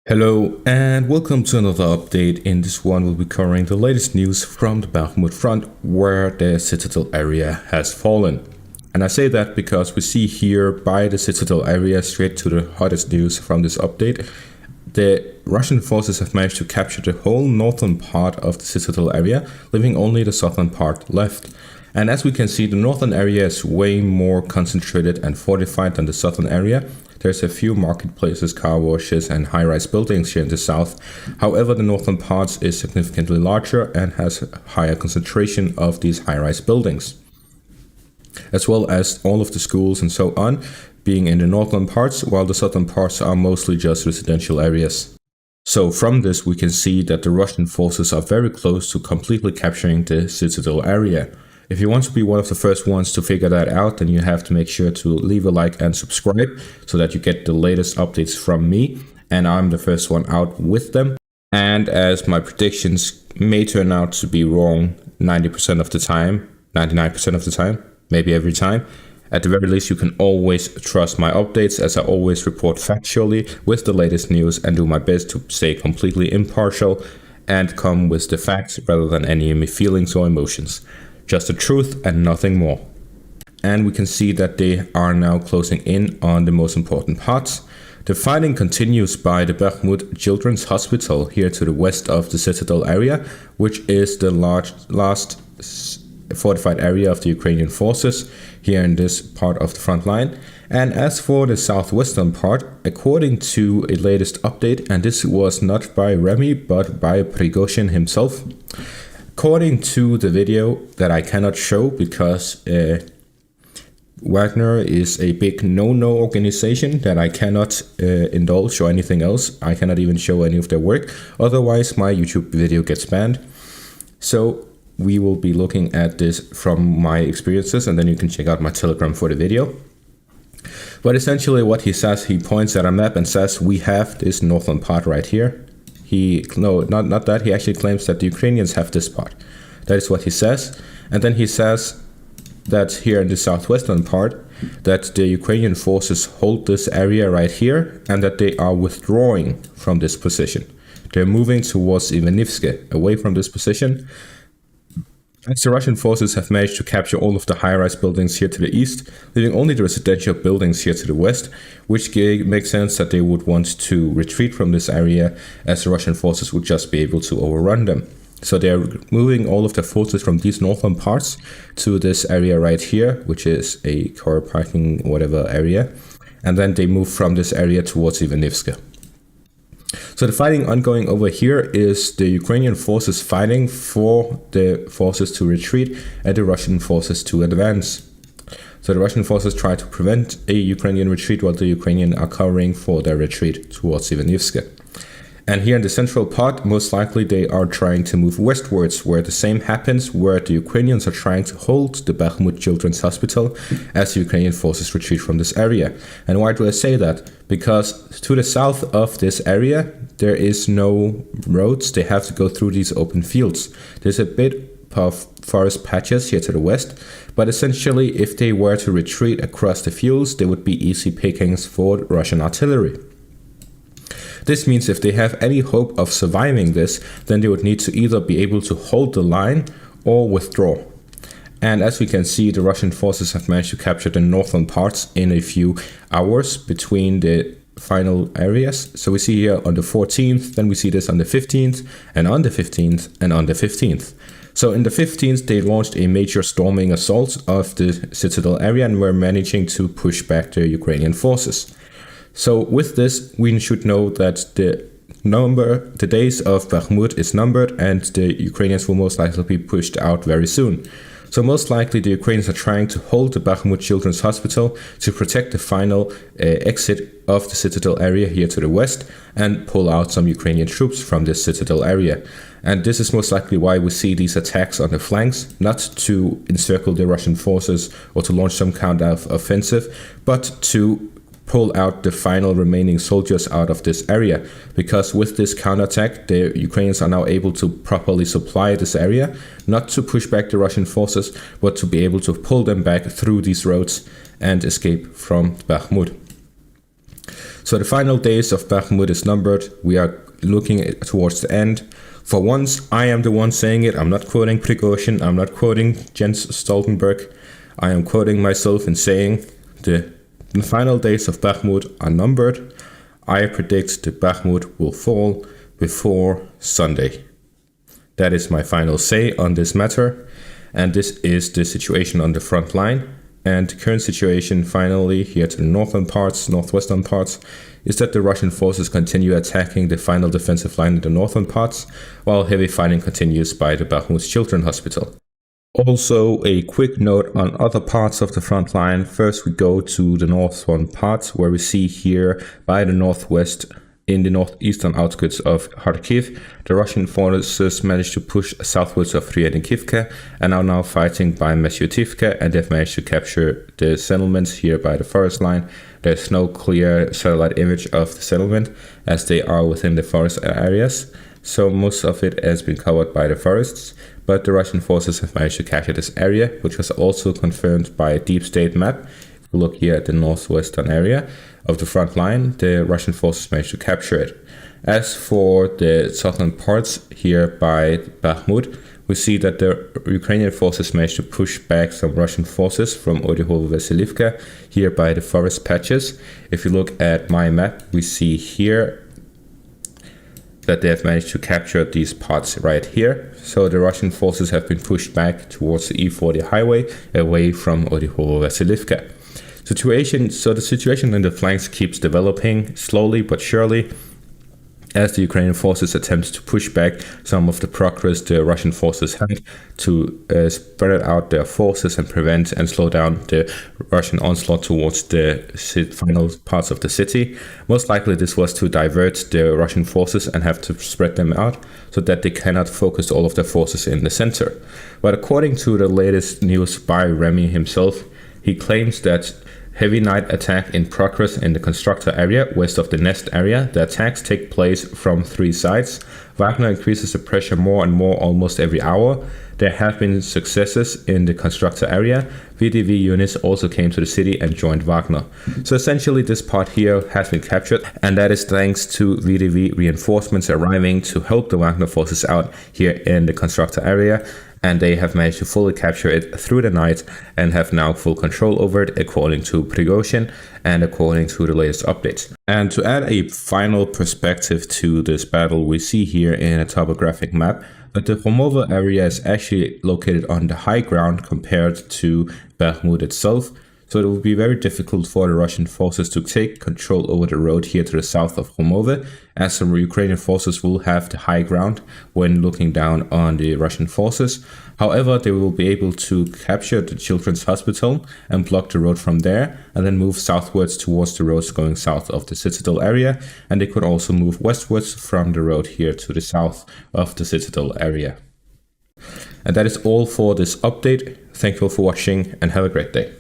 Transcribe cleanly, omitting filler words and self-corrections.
Hello and welcome to another update. In this one we'll be covering the latest news from the Bakhmut front where the citadel area has fallen. And I say that because we see here by the citadel area, straight to the hottest news from this update, the Russian forces have managed to capture the whole northern part of the citadel area, leaving only the southern part left. And as we can see, the northern area is way more concentrated and fortified than the southern area. There's a few marketplaces, car washes and high-rise buildings here in the south. However, the northern part is significantly larger and has a higher concentration of these high-rise buildings, as well as all of the schools and so on being in the northern parts, while the southern parts are mostly just residential areas. So from this we can see that the Russian forces are very close to completely capturing the citadel area. If you want to be one of the first ones to figure that out, then you have to make sure to leave a like and subscribe so that you get the latest updates from me, and I'm the first one out with them. And as my predictions may turn out to be wrong 90% of the time, 99% of the time, maybe every time, at the very least you can always trust my updates, as I always report factually with the latest news and do my best to stay completely impartial and come with the facts rather than any feelings or emotions. Just the truth and nothing more. And we can see that they are now closing in on the most important parts. The fighting continues by the Bakhmut Children's Hospital here to the west of the citadel area, which is the last fortified area of the Ukrainian forces here in this part of the front line. And as for the southwestern part, according to a latest update, and this was not by Remy but by Prigozhin himself, according to the video that I cannot show because Wagner is a big no-no organization that I cannot indulge or anything else. I cannot even show any of their work, otherwise my YouTube video gets banned. So we will be looking at this from my experiences, and then you can check out my Telegram for the video. But essentially what he says, he points at a map and says we have this northern part right here. Not that. He actually claims that the Ukrainians have this part. That is what he says. And then he says that here in the southwestern part, that the Ukrainian forces hold this area right here and that they are withdrawing from this position. They're moving towards Ivanivske, away from this position. As the Russian forces have managed to capture all of the high-rise buildings here to the east, leaving only the residential buildings here to the west, which makes sense that they would want to retreat from this area, as the Russian forces would just be able to overrun them. So they're moving all of the forces from these northern parts to this area right here, which is a car parking whatever area, and then they move from this area towards Ivanivske. So the fighting ongoing over here is the Ukrainian forces fighting for the forces to retreat and the Russian forces to advance. So the Russian forces try to prevent a Ukrainian retreat while the Ukrainians are covering for their retreat towards Ivanivske. And here in the central part, most likely they are trying to move westwards, where the same happens, where the Ukrainians are trying to hold the Bakhmut Children's Hospital as the Ukrainian forces retreat from this area. And why do I say that? Because to the south of this area, there is no roads. They have to go through these open fields. There's a bit of forest patches here to the west, but essentially if they were to retreat across the fields, they would be easy pickings for Russian artillery. This means if they have any hope of surviving this, then they would need to either be able to hold the line or withdraw. And as we can see, the Russian forces have managed to capture the northern parts in a few hours between the final areas. So we see here on the 14th, then we see this on the 15th, and on the 15th, and on the 15th. So in the 15th, they launched a major storming assault of the citadel area and were managing to push back the Ukrainian forces. So with this, we should know that the days of Bakhmut is numbered and the Ukrainians will most likely be pushed out very soon. So most likely the Ukrainians are trying to hold the Bakhmut Children's Hospital to protect the final exit of the citadel area here to the west and pull out some Ukrainian troops from this citadel area. And this is most likely why we see these attacks on the flanks, not to encircle the Russian forces or to launch some kind of offensive, but to pull out the final remaining soldiers out of this area, because with this counterattack the Ukrainians are now able to properly supply this area, not to push back the Russian forces, but to be able to pull them back through these roads and escape from Bakhmut. So the final days of Bakhmut is numbered. We are looking towards the end. For once, I am the one saying it. I'm not quoting Prigozhin. I'm not quoting Jens Stoltenberg. I am quoting myself and saying the final days of Bakhmut are numbered. I predict that Bakhmut will fall before Sunday. That is my final say on this matter. And this is the situation on the front line. And the current situation finally here to the northwestern parts, is that the Russian forces continue attacking the final defensive line in the northern parts, while heavy fighting continues by the Bakhmut Children's Hospital. Also, a quick note on other parts of the front line. First, we go to the northern parts, where we see here by the northwest, in the northeastern outskirts of Kharkiv, the Russian forces managed to push southwards of Ryadnikivka and are now fighting by Mesyotivka, and they've managed to capture the settlements here by the forest line. There's no clear satellite image of the settlement as they are within the forest areas, so most of it has been covered by the forests, but the Russian forces have managed to capture this area, which was also confirmed by a deep state map. If you look here at the northwestern area of the front line, the Russian forces managed to capture it. As for the southern parts here by Bakhmut, we see that the Ukrainian forces managed to push back some Russian forces from Oryhovo-Vasilivka here by the forest patches. If you look at my map, we see here that they have managed to capture these parts right here. So the Russian forces have been pushed back towards the E40 highway away from Oryhovo-Vasilivka. So the situation in the flanks keeps developing slowly but surely as the Ukrainian forces attempt to push back some of the progress the Russian forces had to spread out their forces and prevent and slow down the Russian onslaught towards the final parts of the city. Most likely this was to divert the Russian forces and have to spread them out so that they cannot focus all of their forces in the center. But according to the latest news by Remy himself, he claims that heavy night attack in progress in the constructor area west of the Nest area. The attacks take place from 3 sides. Wagner increases the pressure more and more almost every hour. There have been successes in the constructor area. VDV units also came to the city and joined Wagner. So essentially this part here has been captured, and that is thanks to VDV reinforcements arriving to help the Wagner forces out here in the constructor area. And they have managed to fully capture it through the night and have now full control over it, according to Prigozhin and according to the latest updates. And to add a final perspective to this battle, we see here in a topographic map that the Homovo area is actually located on the high ground compared to Bakhmut itself. So it will be very difficult for the Russian forces to take control over the road here to the south of Homovo, as some Ukrainian forces will have the high ground when looking down on the Russian forces. However, they will be able to capture the Children's Hospital and block the road from there, and then move southwards towards the roads going south of the Citadel area, and they could also move westwards from the road here to the south of the Citadel area. And that is all for this update. Thank you all for watching and have a great day.